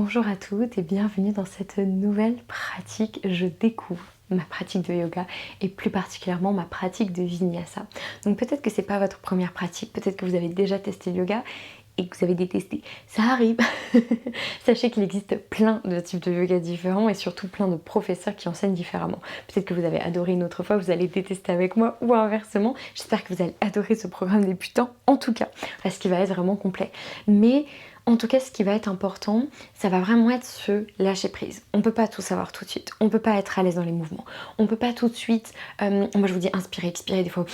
Bonjour à toutes et bienvenue dans cette nouvelle pratique. Je découvre ma pratique de yoga et plus particulièrement ma pratique de vinyasa. Donc peut-être que c'est pas votre première pratique, peut-être que vous avez déjà testé le yoga et que vous avez détesté. Ça arrive. Sachez qu'il existe plein de types de yoga différents et surtout plein de professeurs qui enseignent différemment. Peut-être que vous avez adoré une autre fois, vous allez détester avec moi ou inversement. J'espère que vous allez adorer ce programme débutant en tout cas, parce qu'il va être vraiment complet. Mais en tout cas, ce qui va être important, ça va vraiment être ce lâcher prise. On ne peut pas tout savoir tout de suite. On ne peut pas être à l'aise dans les mouvements. On ne peut pas tout de suite... moi, je vous dis inspirer, expirer des fois.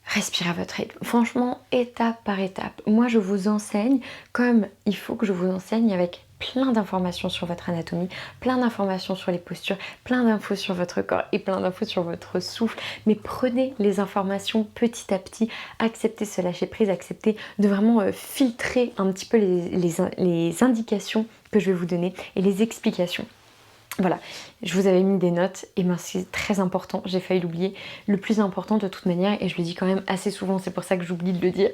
Respirez à votre rythme. Franchement, étape par étape. Moi, je vous enseigne comme il faut que je vous enseigne avec plein d'informations sur votre anatomie, plein d'informations sur les postures, plein d'infos sur votre corps et plein d'infos sur votre souffle. Mais prenez les informations petit à petit, acceptez ce lâcher prise, acceptez de vraiment filtrer un petit peu les indications que je vais vous donner et les explications. Voilà, je vous avais mis des notes, et ben c'est très important, j'ai failli l'oublier. Le plus important de toute manière, et je le dis quand même assez souvent, c'est pour ça que j'oublie de le dire,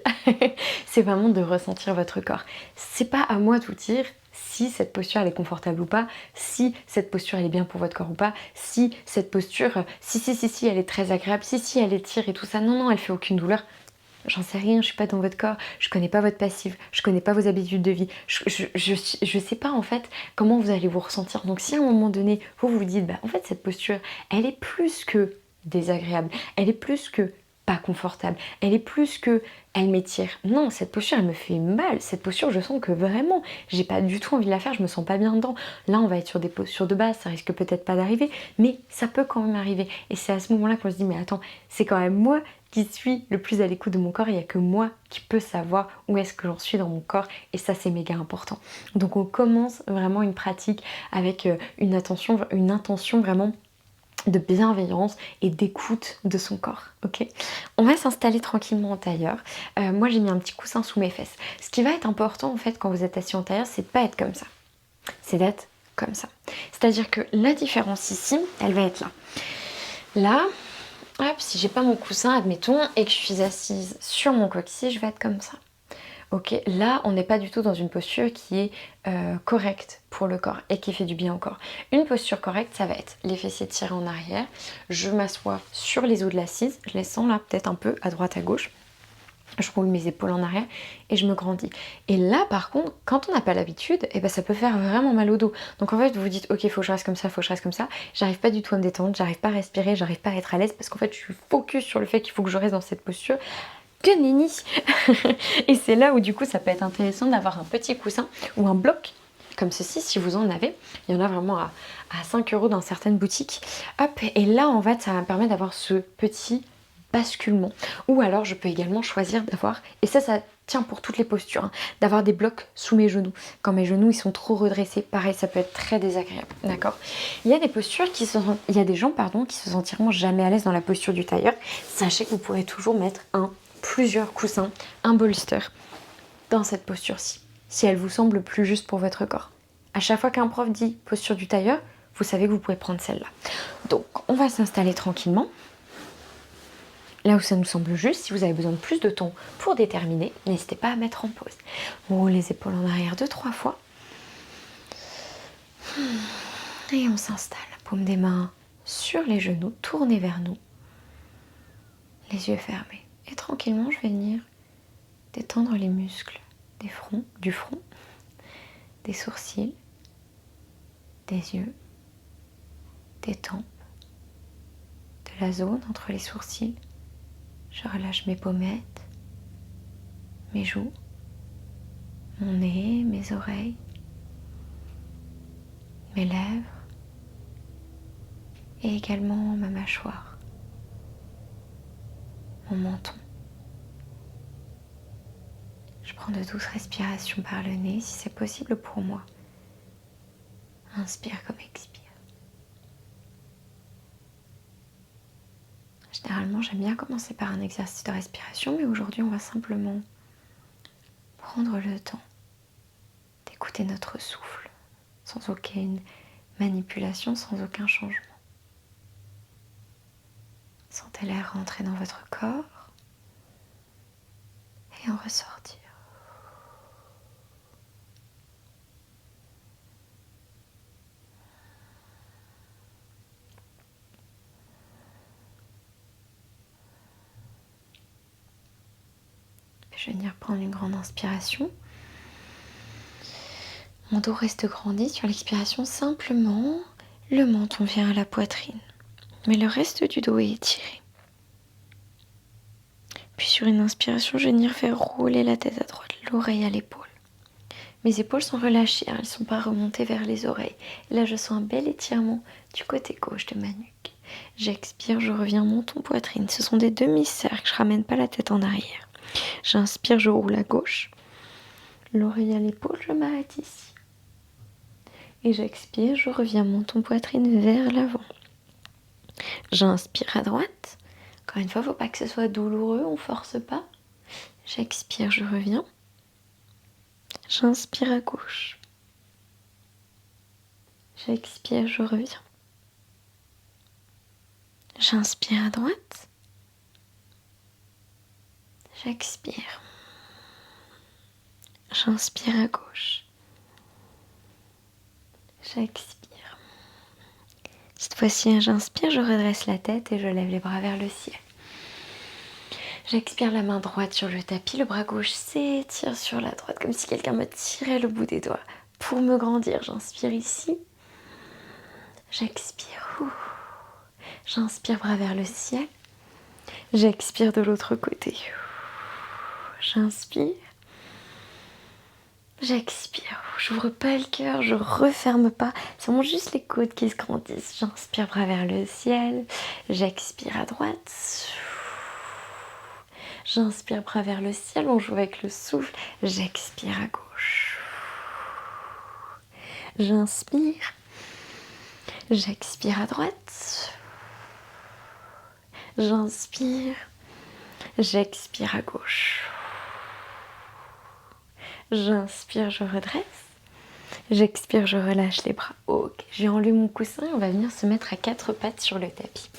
c'est vraiment de ressentir votre corps. C'est pas à moi de vous dire si cette posture elle est confortable ou pas, si cette posture elle est bien pour votre corps ou pas, si cette posture, si elle est très agréable, si elle étire et tout ça. Non, elle fait aucune douleur. J'en sais rien, je suis pas dans votre corps, je connais pas votre passif, je connais pas vos habitudes de vie, je sais pas en fait comment vous allez vous ressentir. Donc si à un moment donné vous vous dites en fait cette posture elle est plus que désagréable, elle est plus que pas confortable, elle est plus que elle m'étire. Non, cette posture elle me fait mal, cette posture je sens que vraiment j'ai pas du tout envie de la faire, je me sens pas bien dedans. Là on va être sur des postures de base, ça risque peut-être pas d'arriver, mais ça peut quand même arriver. Et c'est à ce moment-là qu'on se dit mais attends, c'est quand même moi qui suis le plus à l'écoute de mon corps, il n'y a que moi qui peux savoir où est-ce que j'en suis dans mon corps, et ça c'est méga important. Donc on commence vraiment une pratique avec une intention vraiment de bienveillance et d'écoute de son corps, ok? On va s'installer tranquillement en tailleur. Moi j'ai mis un petit coussin sous mes fesses. Ce qui va être important en fait quand vous êtes assis en tailleur, c'est de pas être comme ça, c'est d'être comme ça. C'est-à-dire que la différence ici, elle va être là. Là, hop, si j'ai pas mon coussin, admettons, et que je suis assise sur mon coccyx, je vais être comme ça. Ok, là, on n'est pas du tout dans une posture qui est correcte pour le corps et qui fait du bien au corps. Une posture correcte, ça va être les fessiers tirés en arrière, je m'assois sur les os de l'assise, je les sens là peut-être un peu à droite à gauche, je roule mes épaules en arrière et je me grandis. Et là par contre, quand on n'a pas l'habitude, ça peut faire vraiment mal au dos. Donc en fait vous vous dites ok, faut que je reste comme ça, faut que je reste comme ça. J'arrive pas du tout à me détendre, j'arrive pas à respirer, j'arrive pas à être à l'aise parce qu'en fait je suis focus sur le fait qu'il faut que je reste dans cette posture. Que nenni. Et c'est là où du coup ça peut être intéressant d'avoir un petit coussin ou un bloc comme ceci si vous en avez. Il y en a vraiment à 5 € dans certaines boutiques. Hop, et là en fait ça va me permettre d'avoir ce petit basculement. Ou alors je peux également choisir d'avoir, et ça tient pour toutes les postures, d'avoir des blocs sous mes genoux. Quand mes genoux ils sont trop redressés, pareil ça peut être très désagréable, d'accord? Il y a des postures il y a des gens qui se sentiront jamais à l'aise dans la posture du tailleur. Sachez que vous pourrez toujours mettre plusieurs coussins, un bolster dans cette posture-ci, si elle vous semble plus juste pour votre corps. À chaque fois qu'un prof dit posture du tailleur, vous savez que vous pouvez prendre celle-là. Donc on va s'installer tranquillement. Là où ça nous semble juste, si vous avez besoin de plus de temps pour déterminer, n'hésitez pas à mettre en pause. On roule les épaules en arrière 2-3 fois. Et on s'installe. Paume des mains sur les genoux, tournez vers nous. Les yeux fermés. Et tranquillement, je vais venir détendre les muscles du front, des sourcils, des yeux, des tempes, de la zone entre les sourcils. Je relâche mes pommettes, mes joues, mon nez, mes oreilles, mes lèvres et également ma mâchoire, mon menton. Je prends de douces respirations par le nez si c'est possible pour moi. Inspire comme expire. Généralement, j'aime bien commencer par un exercice de respiration, mais aujourd'hui, on va simplement prendre le temps d'écouter notre souffle, sans aucune manipulation, sans aucun changement. Sentez l'air rentrer dans votre corps et en ressortir. Je vais venir prendre une grande inspiration. Mon dos reste grandi sur l'expiration, simplement le menton vient à la poitrine. Mais le reste du dos est étiré. Puis sur une inspiration, je vais venir faire rouler la tête à droite, l'oreille à l'épaule. Mes épaules sont relâchées, elles ne sont pas remontées vers les oreilles. Et là, je sens un bel étirement du côté gauche de ma nuque. J'expire, je reviens menton, poitrine. Ce sont des demi-cercles, je ne ramène pas la tête en arrière. J'inspire, je roule à gauche. L'oreille à l'épaule, je m'arrête ici. Et j'expire, je reviens menton, poitrine vers l'avant. J'inspire à droite. Encore une fois, il ne faut pas que ce soit douloureux, on ne force pas. J'expire, je reviens. J'inspire à gauche. J'expire, je reviens. J'inspire à droite. J'expire. J'inspire à gauche. J'expire. Cette fois-ci, j'inspire, je redresse la tête et je lève les bras vers le ciel. J'expire, la main droite sur le tapis, le bras gauche s'étire sur la droite, comme si quelqu'un me tirait le bout des doigts. Pour me grandir, j'inspire ici. J'expire. J'inspire, bras vers le ciel. J'expire de l'autre côté. J'inspire. J'expire. J'ouvre pas le cœur, je referme pas. C'est vraiment juste les côtes qui se grandissent. J'inspire, bras vers le ciel. J'expire à droite. J'inspire, bras vers le ciel, on joue avec le souffle. J'expire à gauche. J'inspire. J'expire à droite. J'inspire. J'expire à gauche. J'inspire, je redresse. J'expire, je relâche les bras. Ok, j'ai enlevé mon coussin et on va venir se mettre à 4 pattes sur le tapis.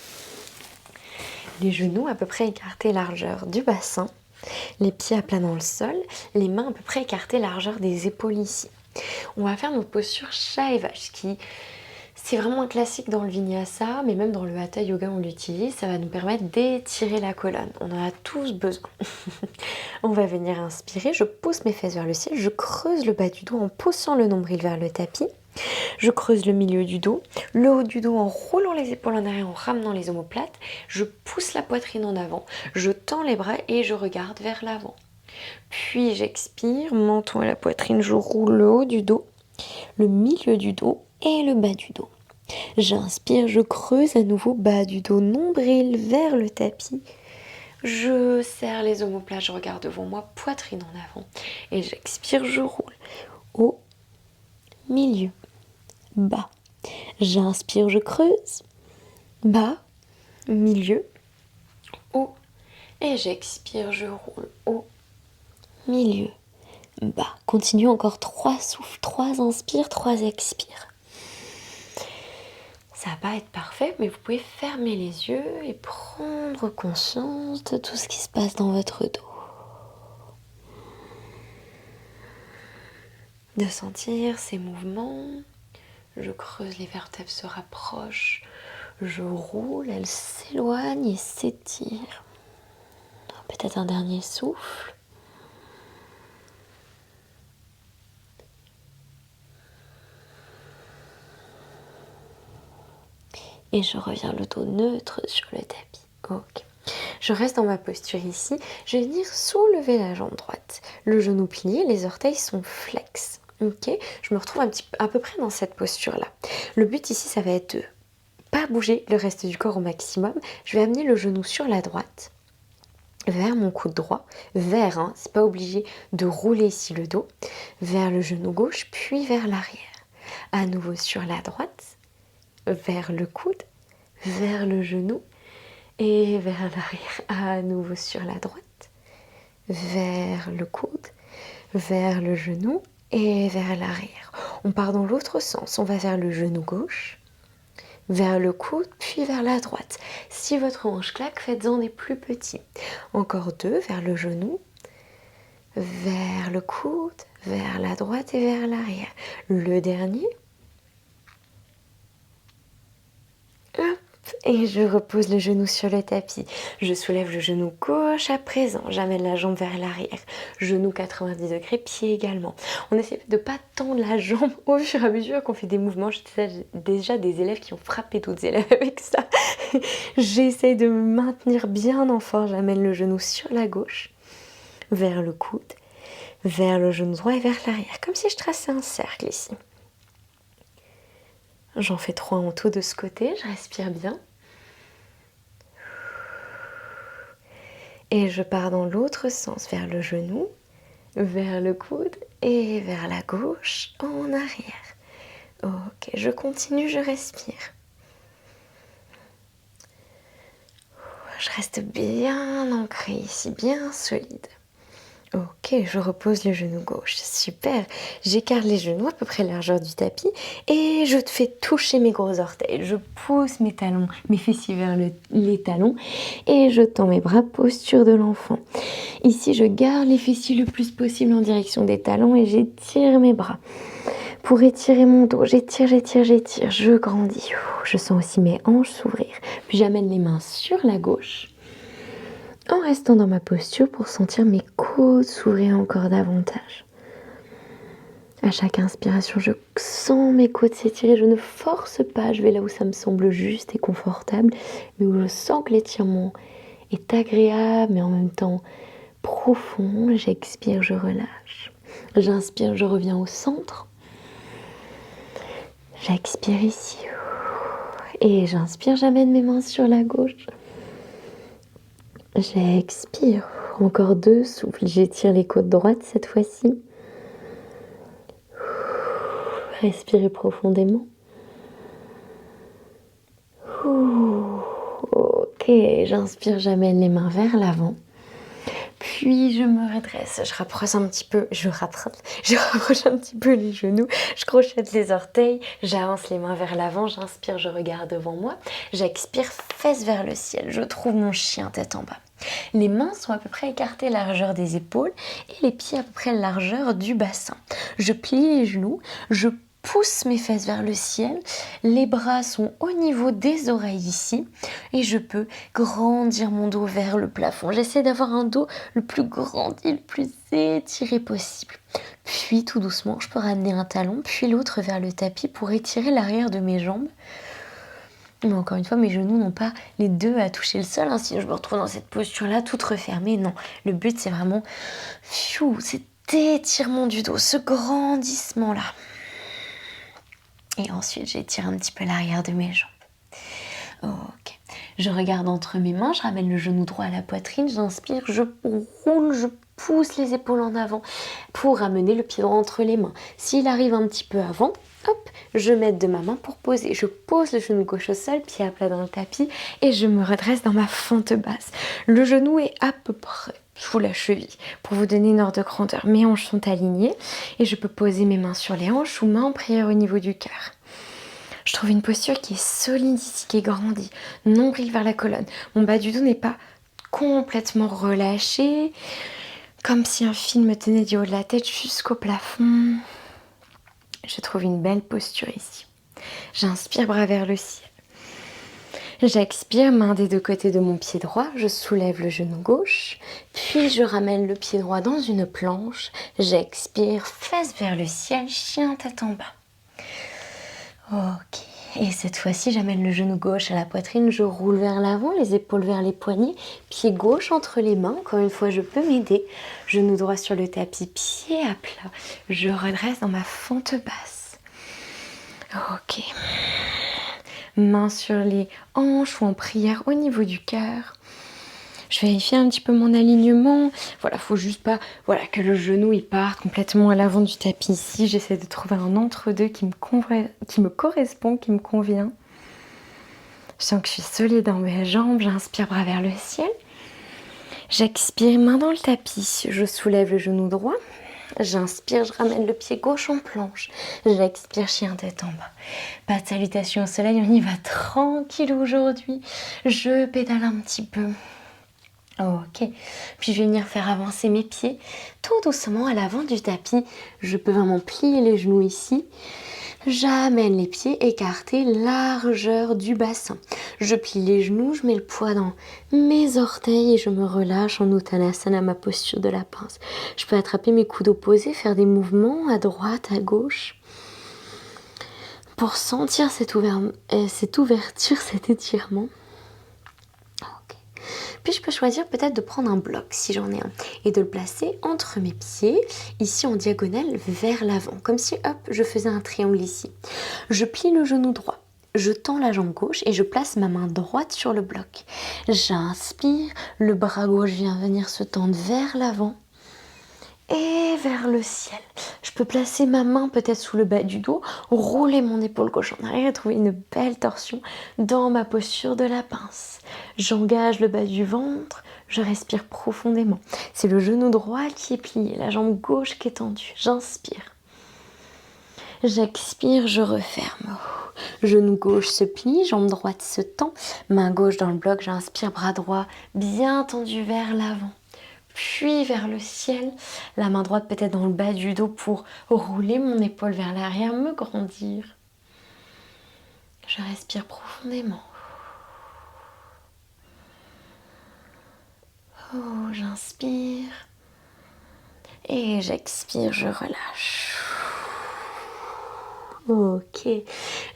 Les genoux à peu près écartés largeur du bassin, les pieds à plat dans le sol, les mains à peu près écartées largeur des épaules ici. On va faire notre posture chat et vache qui, c'est vraiment un classique dans le vinyasa, mais même dans le hatha yoga on l'utilise, ça va nous permettre d'étirer la colonne. On en a tous besoin. On va venir inspirer, je pousse mes fesses vers le ciel, je creuse le bas du dos en poussant le nombril vers le tapis. Je creuse le milieu du dos, le haut du dos en roulant les épaules en arrière, en ramenant les omoplates. Je pousse la poitrine en avant, je tends les bras et je regarde vers l'avant. Puis j'expire, menton à la poitrine, je roule le haut du dos, le milieu du dos et le bas du dos. J'inspire, je creuse à nouveau bas du dos, nombril vers le tapis. Je serre les omoplates, je regarde devant moi, poitrine en avant. Et j'expire, je roule. Haut, milieu, bas. J'inspire, je creuse. Bas, milieu, haut. Et j'expire, je roule. Haut, milieu, bas. Continue encore 3 souffles, 3 inspires, 3 expires. Ça va pas être parfait, mais vous pouvez fermer les yeux et prendre conscience de tout ce qui se passe dans votre dos. De sentir ces mouvements. Je creuse, les vertèbres se rapprochent. Je roule, elles s'éloignent et s'étirent. Peut-être un dernier souffle. Et je reviens le dos neutre sur le tapis. Ok. Je reste dans ma posture ici. Je vais venir soulever la jambe droite. Le genou plié, les orteils sont flex. Ok. Je me retrouve à peu près dans cette posture-là. Le but ici, ça va être de pas bouger le reste du corps au maximum. Je vais amener le genou sur la droite, vers mon coude droit, vers, c'est pas obligé de rouler ici le dos, vers le genou gauche, puis vers l'arrière. À nouveau sur la droite, vers le coude, vers le genou et vers l'arrière. À nouveau sur la droite, vers le coude, vers le genou et vers l'arrière. On part dans l'autre sens, on va vers le genou gauche, vers le coude, puis vers la droite. Si votre hanche claque, faites-en des plus petits. Encore 2, vers le genou, vers le coude, vers la droite et vers l'arrière. Le dernier. Et je repose le genou sur le tapis. Je soulève le genou gauche à présent. J'amène la jambe vers l'arrière. Genou 90 degrés, pied également. On essaie de ne pas tendre la jambe au fur et à mesure qu'on fait des mouvements. J'ai déjà des élèves qui ont frappé d'autres élèves avec ça. J'essaie de me maintenir bien en force. J'amène le genou sur la gauche, vers le coude, vers le genou droit et vers l'arrière. Comme si je traçais un cercle ici. J'en fais 3 en tout de ce côté, je respire bien. Et je pars dans l'autre sens, vers le genou, vers le coude et vers la gauche en arrière. Ok, je continue, je respire. Je reste bien ancrée ici, bien solide. Ok, je repose le genou gauche, super. J'écarte les genoux à peu près largeur du tapis et je te fais toucher mes gros orteils. Je pousse mes talons, mes fessiers vers les talons et je tends mes bras, posture de l'enfant. Ici, je garde les fessiers le plus possible en direction des talons et j'étire mes bras. Pour étirer mon dos, j'étire, je grandis. Je sens aussi mes hanches s'ouvrir. Puis j'amène les mains sur la gauche. En restant dans ma posture pour sentir mes côtes s'ouvrir encore davantage. À chaque inspiration, je sens mes côtes s'étirer. Je ne force pas, je vais là où ça me semble juste et confortable, mais où je sens que l'étirement est agréable, mais en même temps profond. J'expire, je relâche. J'inspire, je reviens au centre. J'expire ici. Et j'inspire, j'amène mes mains sur la gauche. J'expire. Encore 2 souffles. J'étire les côtes droites cette fois-ci. Respirez profondément. Ok, j'inspire, j'amène les mains vers l'avant. Puis je me redresse, je rapproche un petit peu, je rapproche un petit peu les genoux, je crochette les orteils, j'avance les mains vers l'avant, j'inspire, je regarde devant moi, j'expire, fesses vers le ciel, je trouve mon chien tête en bas. Les mains sont à peu près écartées largeur des épaules et les pieds à peu près largeur du bassin. Je plie les genoux, je pousse mes fesses vers le ciel, les bras sont au niveau des oreilles ici et je peux grandir mon dos vers le plafond. J'essaie d'avoir un dos le plus grandi, le plus étiré possible. Puis tout doucement, je peux ramener un talon puis l'autre vers le tapis pour étirer l'arrière de mes jambes. Mais encore une fois, mes genoux n'ont pas les deux à toucher le sol. Sinon, je me retrouve dans cette posture-là, toute refermée. Non, le but, c'est vraiment cet étirement du dos, ce grandissement-là. Et ensuite, j'étire un petit peu l'arrière de mes jambes. Ok. Je regarde entre mes mains, je ramène le genou droit à la poitrine, j'inspire, je roule, je pousse les épaules en avant pour ramener le pied droit entre les mains. S'il arrive un petit peu avant, hop, je m'aide de ma main pour poser. Je pose le genou gauche au sol, pied à plat dans le tapis et je me redresse dans ma fente basse. Le genou est à peu près sous la cheville pour vous donner une ordre de grandeur. Mes hanches sont alignées et je peux poser mes mains sur les hanches ou mains en prière au niveau du cœur. Je trouve une posture qui est solide ici, qui est grandie, nombril vers la colonne. Mon bas du dos n'est pas complètement relâché, comme si un fil me tenait du haut de la tête jusqu'au plafond. Je trouve une belle posture ici. J'inspire, bras vers le ciel. J'expire, main des 2 côtés de mon pied droit, je soulève le genou gauche, puis je ramène le pied droit dans une planche. J'expire, fesses vers le ciel, chien tête en bas. Ok, et cette fois-ci, j'amène le genou gauche à la poitrine, je roule vers l'avant, les épaules vers les poignets, pied gauche entre les mains, encore une fois, je peux m'aider. Genou droit sur le tapis, pied à plat, je redresse dans ma fente basse. Ok. Mains sur les hanches ou en prière au niveau du cœur. Je vérifie un petit peu mon alignement. Voilà, faut juste pas que le genou il parte complètement à l'avant du tapis ici. J'essaie de trouver un entre-deux qui me correspond, qui me convient. Je sens que je suis solide dans mes jambes. J'inspire, bras vers le ciel. J'expire, main dans le tapis. Je soulève le genou droit. J'inspire, je ramène le pied gauche en planche. J'expire, chien tête en bas. Pas de salutation au soleil, on y va tranquille aujourd'hui. Je pédale un petit peu. Ok, puis je vais venir faire avancer mes pieds tout doucement à l'avant du tapis. Je peux vraiment plier les genoux ici. J'amène les pieds écartés, largeur du bassin. Je plie les genoux, je mets le poids dans mes orteils et je me relâche en Uttanasana, ma posture de la pince. Je peux attraper mes coudes opposés, faire des mouvements à droite, à gauche, pour sentir cette ouverture, cet étirement. Okay. Puis je peux choisir peut-être de prendre un bloc, si j'en ai un, et de le placer entre mes pieds, ici en diagonale, vers l'avant, comme si, hop, je faisais un triangle ici. Je plie le genou droit, je tends la jambe gauche et je place ma main droite sur le bloc. J'inspire, le bras gauche vient venir se tendre vers l'avant et vers le ciel. Je peux placer ma main peut-être sous le bas du dos, rouler mon épaule gauche en arrière et trouver une belle torsion dans ma posture de la pince. J'engage le bas du ventre, je respire profondément. C'est le genou droit qui est plié, la jambe gauche qui est tendue. J'inspire. J'expire, je referme. Genou gauche se plie, jambe droite se tend, main gauche dans le bloc, j'inspire, bras droit bien tendu vers l'avant. Puis vers le ciel, la main droite peut-être dans le bas du dos pour rouler mon épaule vers l'arrière, me grandir. Je respire profondément. Oh, j'inspire. Et j'expire, je relâche. Ok,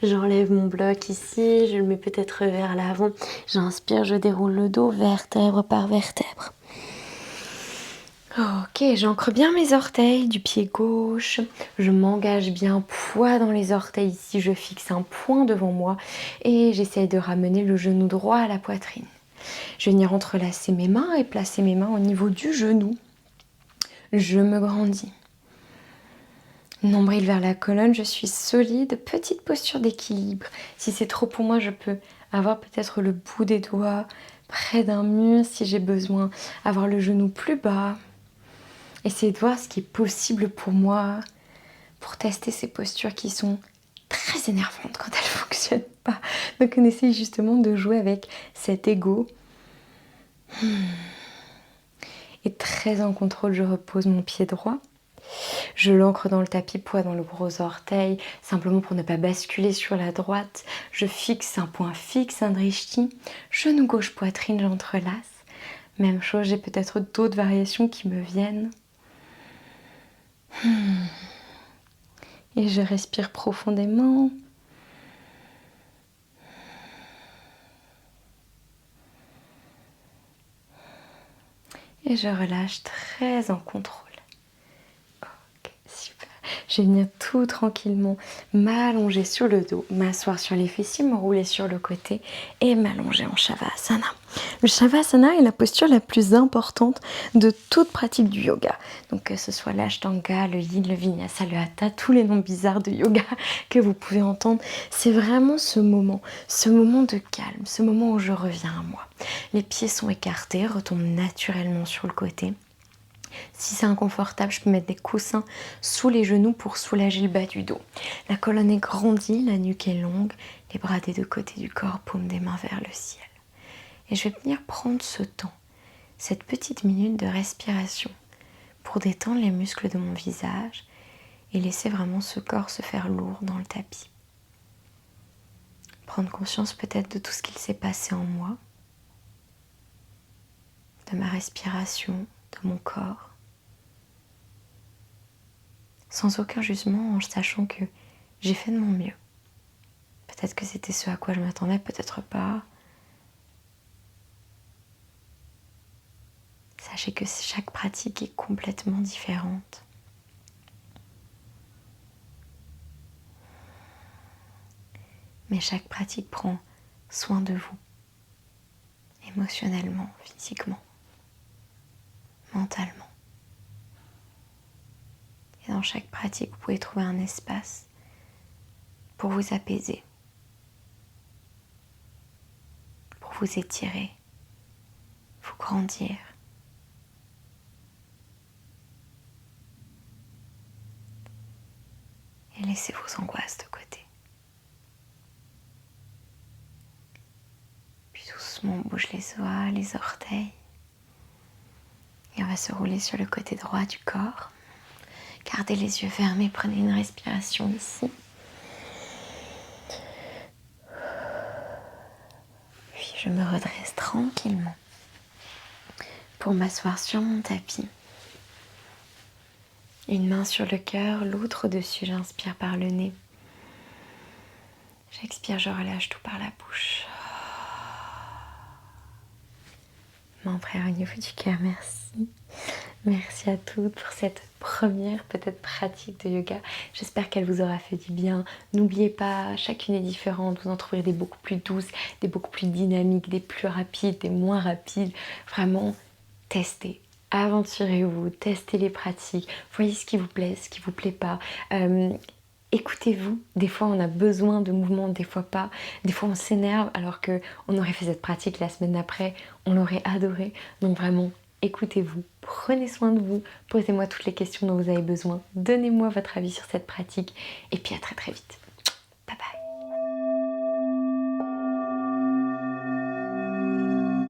j'enlève mon bloc ici, je le mets peut-être vers l'avant. J'inspire, je déroule le dos, vertèbre par vertèbre. Ok, j'ancre bien mes orteils du pied gauche. Je m'engage bien, poids dans les orteils ici. Je fixe un point devant moi et j'essaye de ramener le genou droit à la poitrine. Je vais venir entrelacer mes mains et placer mes mains au niveau du genou. Je me grandis. Nombril vers la colonne, je suis solide, petite posture d'équilibre. Si c'est trop pour moi, je peux avoir peut-être le bout des doigts près d'un mur si j'ai besoin, avoir le genou plus bas. Essayez de voir ce qui est possible pour moi pour tester ces postures qui sont très énervantes quand elles ne fonctionnent pas. Donc on essaye justement de jouer avec cet ego. Et très en contrôle, je repose mon pied droit. Je l'ancre dans le tapis, poids dans le gros orteil, simplement pour ne pas basculer sur la droite. Je fixe un point fixe, un drishti. Genou gauche, poitrine, j'entrelace. Même chose, j'ai peut-être d'autres variations qui me viennent. Et je respire profondément. Et je relâche très en contrôle. Ok, super. Je vais venir tout tranquillement m'allonger sur le dos, m'asseoir sur les fessiers, me rouler sur le côté et m'allonger en Shavasana. Le Shavasana est la posture la plus importante de toute pratique du yoga. Donc que ce soit l'Ashtanga, le Yin, le Vinyasa, le Hatha, tous les noms bizarres de yoga que vous pouvez entendre, c'est vraiment ce moment de calme, ce moment où je reviens à moi. Les pieds sont écartés, retombent naturellement sur le côté. Si c'est inconfortable, je peux mettre des coussins sous les genoux pour soulager le bas du dos. La colonne est grandie, la nuque est longue, les bras des deux côtés du corps, paume des mains vers le ciel. Et je vais venir prendre ce temps, cette petite minute de respiration pour détendre les muscles de mon visage et laisser vraiment ce corps se faire lourd dans le tapis. Prendre conscience peut-être de tout ce qu'il s'est passé en moi, de ma respiration, de mon corps. Sans aucun jugement, en sachant que j'ai fait de mon mieux. Peut-être que c'était ce à quoi je m'attendais, peut-être pas. Sachez que chaque pratique est complètement différente. Mais chaque pratique prend soin de vous, émotionnellement, physiquement, mentalement. Et dans chaque pratique, vous pouvez trouver un espace pour vous apaiser, pour vous étirer, vous grandir. Et laissez vos angoisses de côté. Puis doucement, on bouge les doigts, les orteils. Et on va se rouler sur le côté droit du corps. Gardez les yeux fermés, prenez une respiration ici. Je me redresse tranquillement pour m'asseoir sur mon tapis. Une main sur le cœur, l'autre au-dessus, j'inspire par le nez. J'expire, je relâche tout par la bouche. Mon frère au niveau du cœur, merci. Merci à toutes pour cette première peut-être pratique de yoga. J'espère qu'elle vous aura fait du bien. N'oubliez pas, chacune est différente. Vous en trouverez des beaucoup plus douces, des beaucoup plus dynamiques, des plus rapides, des moins rapides. Vraiment, testez. Aventurez-vous, testez les pratiques, voyez ce qui vous plaît, ce qui vous plaît pas. Écoutez-vous, des fois on a besoin de mouvement, des fois pas, des fois on s'énerve alors qu'on aurait fait cette pratique la semaine d'après, on l'aurait adoré. Donc vraiment, écoutez-vous, prenez soin de vous, posez-moi toutes les questions dont vous avez besoin, donnez-moi votre avis sur cette pratique et puis à très très vite.